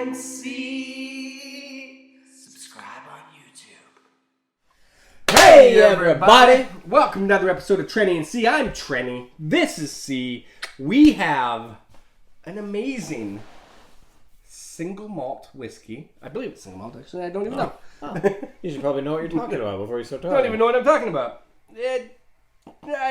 and see. Subscribe on YouTube. Hey everybody! Welcome to another episode of Trenny and C. I'm Trenny. This is C. We have an amazing single malt whiskey. I believe it's single malt, actually. I don't even know. You should probably know what you're talking about before you start talking. I don't even know what I'm talking about. I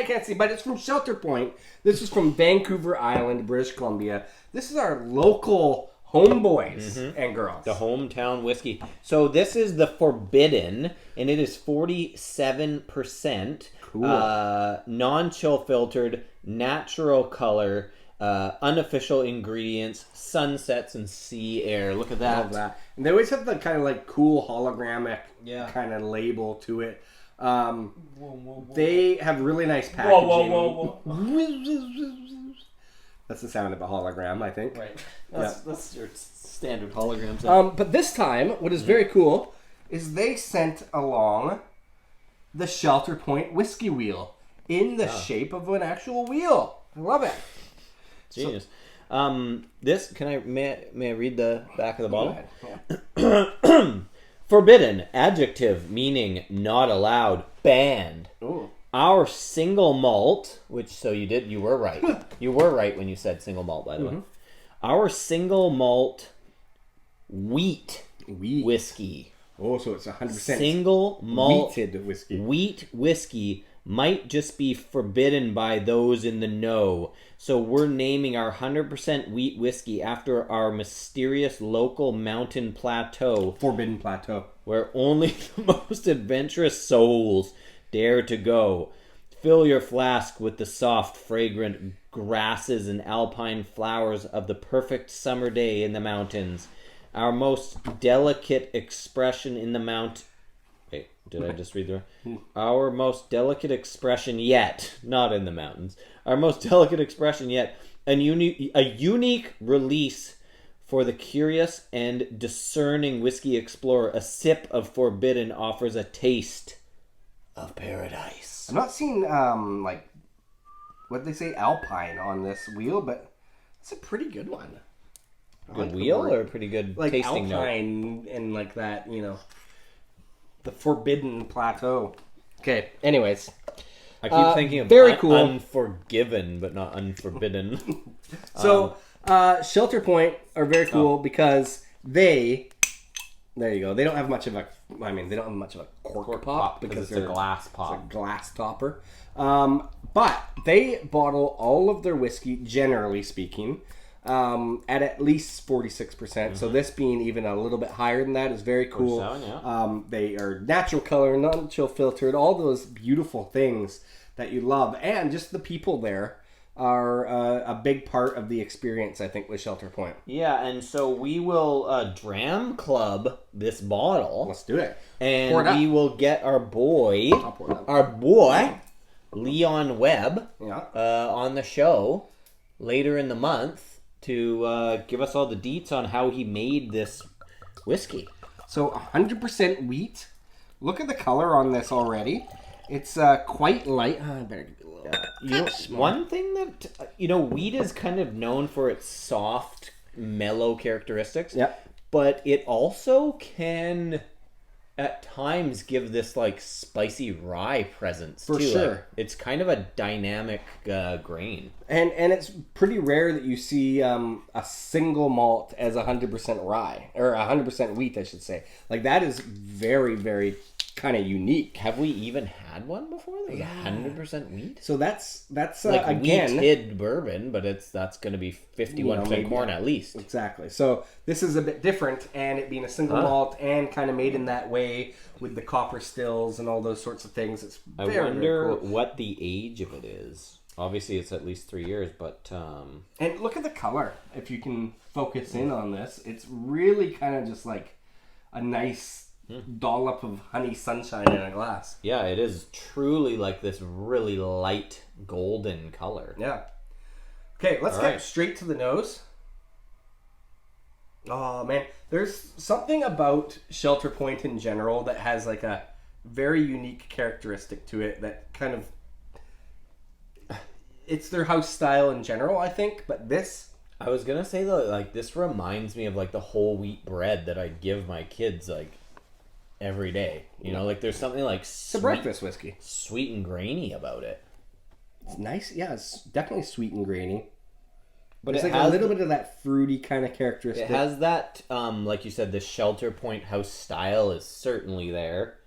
can't see, but it's from Shelter Point. This is from Vancouver Island, British Columbia. This is our local homeboys and girls. The hometown whiskey. So this is the Forbidden, and it is 47%. Cool. Non-chill filtered, natural color, unofficial ingredients, sunsets, and sea air. Look at that. Love that. And they always have the kind of like cool hologramic kind of label to it. They have really nice packaging. Whoa. That's the sound of a hologram, I think. Right. That's your standard holograms. But this time, what is very cool is they sent along the Shelter Point whiskey wheel in the shape of an actual wheel. I love it. Genius. This may I read the back of the bottle? Yeah. Forbidden, adjective meaning not allowed, banned. Ooh. Our single malt, you were right. You were right when you said single malt, by the way. Our single malt wheat whiskey. Oh, so it's 100% single malt wheated whiskey. Wheat whiskey might just be forbidden by those in the know. So we're naming our 100% wheat whiskey after our mysterious local mountain plateau. Forbidden Plateau. Where only the most adventurous souls dare to go. Fill your flask with the soft, fragrant grasses and alpine flowers of the perfect summer day in the mountains. Our most delicate expression in the mount... Wait, did I just read the... Our most delicate expression yet. Not in the mountains. Our most delicate expression yet. A unique release for the curious and discerning whiskey explorer. A sip of Forbidden offers a taste of paradise. I'm not seeing, what they say, alpine on this wheel, but it's a pretty good one. Good wheel or a pretty good like tasting note? Alpine and like that, the Forbidden Plateau. Okay, anyways. I keep thinking of very cool. Unforgiven, but not unforbidden. So, Shelter Point are very cool because there you go. They don't have much of a cork pop because it's a glass pop. It's a glass topper. But they bottle all of their whiskey, generally speaking, at least 46%. So this being even a little bit higher than that is very cool. They are natural color, non-chill filtered, all those beautiful things that you love. And just the people there are a big part of the experience, I think, with Shelter Point. Yeah, and so we will dram club this bottle. Let's do it. And we will get our boy, Leon Webb, on the show later in the month to give us all the deets on how he made this whiskey. So 100% wheat. Look at the color on this already. It's quite light. I better give it a little. One thing that wheat is kind of known for its soft, mellow characteristics. Yep. But it also can, at times, give this like spicy rye presence for too. Sure. Like, it's kind of a dynamic grain. And it's pretty rare that you see a single malt as 100% rye or 100% wheat, I should say. Like that is very, very kind of unique. Have we even had one before? That was 100% wheat. So that's like again wheated bourbon, but that's going to be 51% corn at least. Exactly. So this is a bit different, and it being a single malt and kind of made in that way with the copper stills and all those sorts of things. It's very, I wonder very cool. what the age of it is. Obviously, it's at least 3 years, but and look at the color. If you can focus in on this, it's really kind of just like a nice dollop of honey sunshine in a glass. Yeah, it is truly like this really light golden color. Yeah. Okay, let's get straight to the nose. Oh man, there's something about Shelter Point in general that has like a very unique characteristic to it that kind of, it's their house style in general, I think, but this I was gonna say though, like this reminds me of like the whole wheat bread that I give my kids like every day. You know, like there's something like It's a breakfast whiskey. sweet and grainy about it. It's nice. Yeah, it's definitely sweet and grainy. But There's it like has a little bit of that fruity kind of characteristic. It has that, like you said, the Shelter Point house style is certainly there.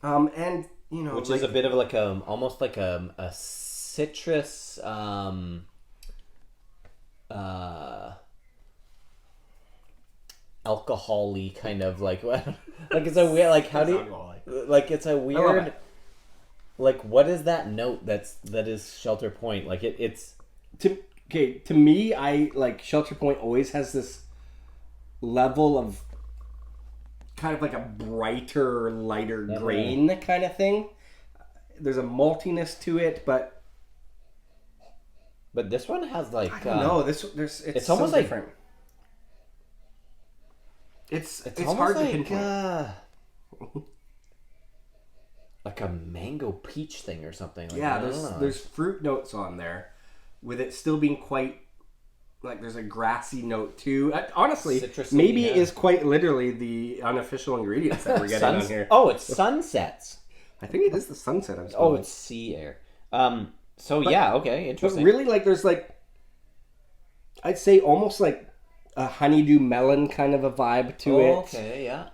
And you know, Which like, is a bit of like almost like a citrus, alcohol-y kind of like it's a weird like how do you like it's a weird like what is that note that is Shelter Point like it's to me, I like Shelter Point always has this level of kind of like a brighter, lighter grain kind of thing. There's a maltiness to it, but this one has like I don't know. It's almost so like different. It's almost hard to pinpoint. Like a mango peach thing or something. Like, Yeah, there's fruit notes on there, with it still being quite like there's a grassy note too. Honestly, Citrusy, maybe yeah. it is quite literally the unofficial ingredients that we're getting on here. Oh, it's sunsets. I think it is the sunset. I'm Oh, it's sea air. Yeah, okay, but interesting. really, like there's like I'd say almost like a honeydew melon kind of a vibe to it. Okay, yeah.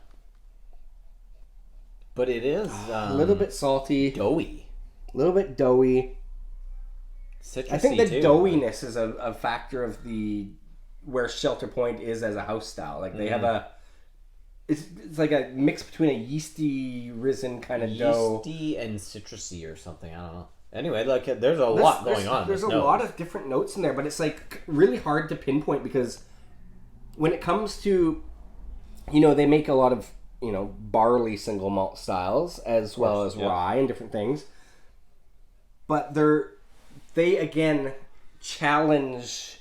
But it is A little bit salty, doughy. a little bit doughy. Citrusy I think the too. doughiness is a factor of where Shelter Point is as a house style. Like they have it's like a mix between a yeasty risen kind of dough. Yeasty and citrusy or something. I don't know. Anyway, like there's a lot going on. There's a lot of different notes in there, but it's like really hard to pinpoint because when it comes to, you know, they make a lot of, you know, barley single malt styles as well as rye and different things. But they again challenge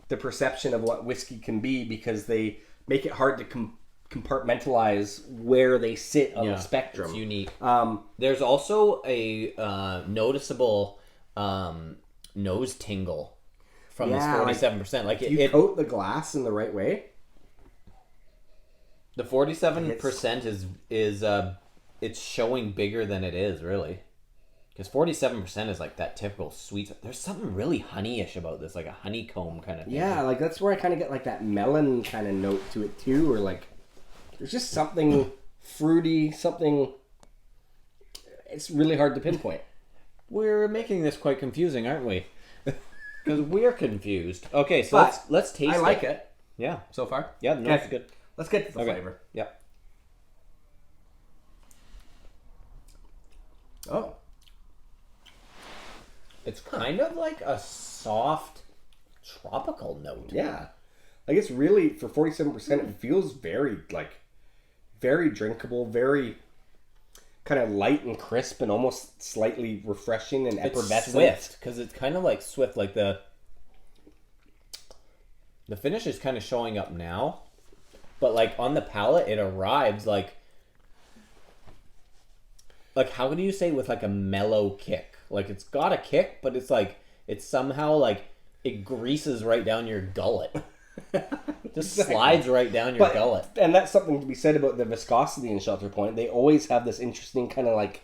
the perception of what whiskey can be because they make it hard to compartmentalize where they sit on the spectrum. It's unique. There's also a noticeable nose tingle from this 47%. Like you coat the glass in the right way. The 47% is it's showing bigger than it is really, because 47% is like that typical sweet. There's something really honeyish about this, like a honeycomb kind of thing. Yeah, like that's where I kind of get like that melon kind of note to it too, or like there's just something fruity, something. It's really hard to pinpoint. We're making this quite confusing, aren't we? Because we're confused. Okay, so let's taste it. I like it Yeah. so far. Yeah, no, it's good. Let's get to the flavor. Yeah. Oh. It's kind of like a soft tropical note. Yeah. Like it's really, for 47%, it feels very drinkable, very kind of light and crisp and almost slightly refreshing and effervescent. It's swift, because it's kind of like swift, like the finish is kind of showing up now, but like on the palate, it arrives like how do you say with like a mellow kick? Like it's got a kick, but it's like it's somehow like it greases right down your gullet. Just slides right down your gullet. And that's something to be said about the viscosity in Shelter Point. They always have this interesting kind of like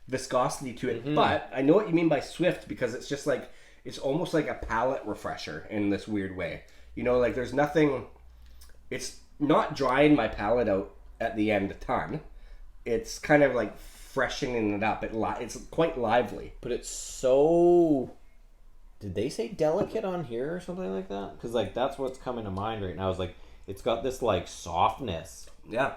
viscosity to it. Mm-hmm. But I know what you mean by swift, because it's just like it's almost like a palate refresher in this weird way. You know, like there's nothing. It's not drying my palate out at the end a ton. It's kind of like freshening it up. It's quite lively. But it's so... Did they say delicate on here or something like that? Because like that's what's coming to mind right now. Is like it's got this like softness. Yeah,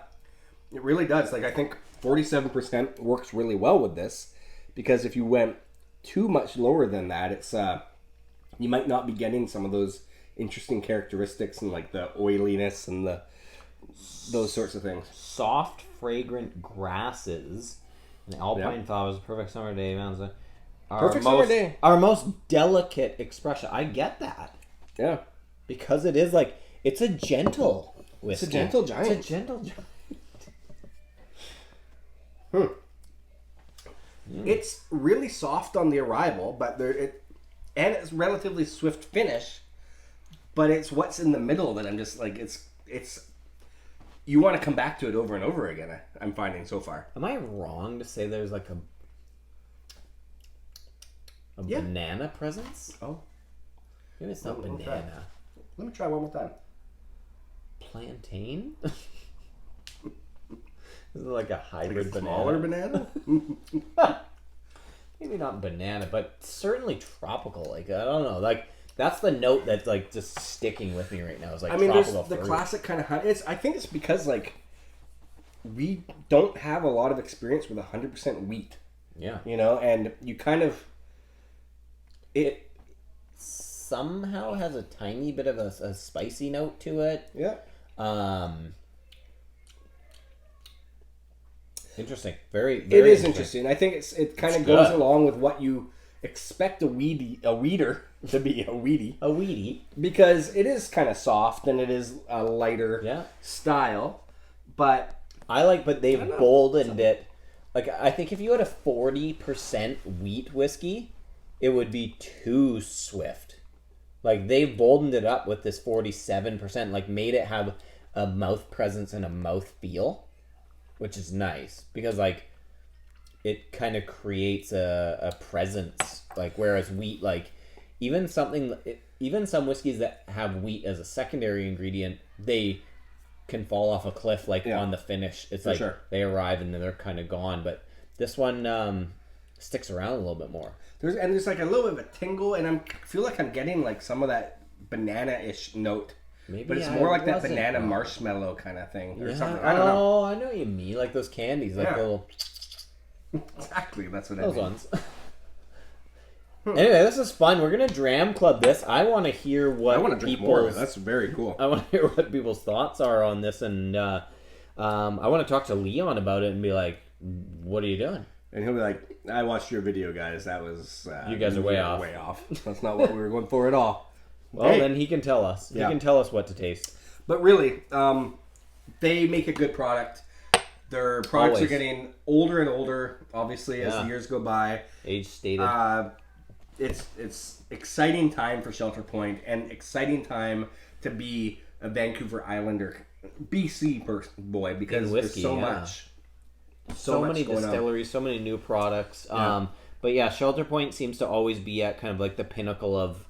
it really does. Like I think 47% works really well with this, because if you went too much lower than that, it's you might not be getting some of those interesting characteristics and like the oiliness and those sorts of things. Soft, fragrant grasses and alpine flowers. Perfect summer day. Man. Our most delicate expression. I get that. Yeah. Because it is like, it's a gentle whiskey. It's a gentle giant. It's a gentle giant. It's really soft on the arrival, but it's relatively swift finish. but it's what's in the middle that I'm just like, it's you want to come back to it over and over again. I'm finding so far. Am I wrong to say there's like a banana presence? Oh, Maybe it's not Let me try. banana. Let me try one more time. Plantain? Is it like a hybrid banana? Smaller banana? Maybe not banana, but certainly tropical. Like, I don't know. Like, that's the note that's like just sticking with me right now. It's like, I mean, there's tropical the fruit. classic kind of honey. I think it's because like we don't have a lot of experience with 100% wheat, Yeah. you know, and you kind of It somehow has a tiny bit of a spicy note to it. yeah. Interesting. Very, It very is interesting. I think it kind of It's goes good. along with what you expect a weeder to be a weedy, A weedy. because it is kind of soft and it is a lighter Yeah. style, but But they've know. boldened it. Like, I think if you had a 40% wheat whiskey, it would be too swift. Like, they've boldened it up with this 47%, like, made it have a mouth presence and a mouth feel, which is nice because, like, it kind of creates a presence. Like, whereas wheat, like, even some whiskeys that have wheat as a secondary ingredient, they can fall off a cliff, like, Yeah. on the finish. It's For like sure. they arrive and then they're kind of gone. But this one sticks around a little bit more. there's like a little bit of a tingle, and I feel like I'm getting like some of that banana-ish note. Maybe But it's I more like that wasn't banana wrong. marshmallow kind of thing or Yeah. something. I don't know. Oh, I know what you mean. Like those candies, like Yeah. the little Exactly, that's what I those mean. ones. Anyway, this is fun. We're gonna dram club this. I want to hear what I want to drink more. people's. That's very cool. I want to hear what people's thoughts are on this, and I want to talk to Leon about it and be like, "What are you doing?" And he'll be like, I watched your video, guys. That was... You guys are way off. Way off. That's not what we were going for at all. Well, Hey. then he can tell us. Yeah. He can tell us what to taste. But really, they make a good product. Their products Always. are getting older and older, obviously, as Yeah. the years go by. Age stated. It's exciting time for Shelter Point, and exciting time to be a Vancouver Islander, BC boy, because In whiskey, there's so yeah. much. So much many going on. distilleries, so many new products. Yeah. But yeah, Shelter Point seems to always be at kind of like the pinnacle of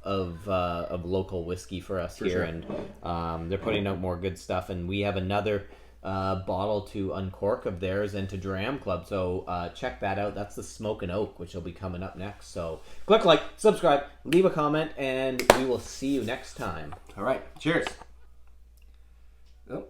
local whiskey for us here, sure. and they're putting out more good stuff. And we have another bottle to uncork of theirs and to Dram Club. So check that out. That's the Smokin' Oak, which will be coming up next. So click like, subscribe, leave a comment, and we will see you next time. All right, cheers. Oh.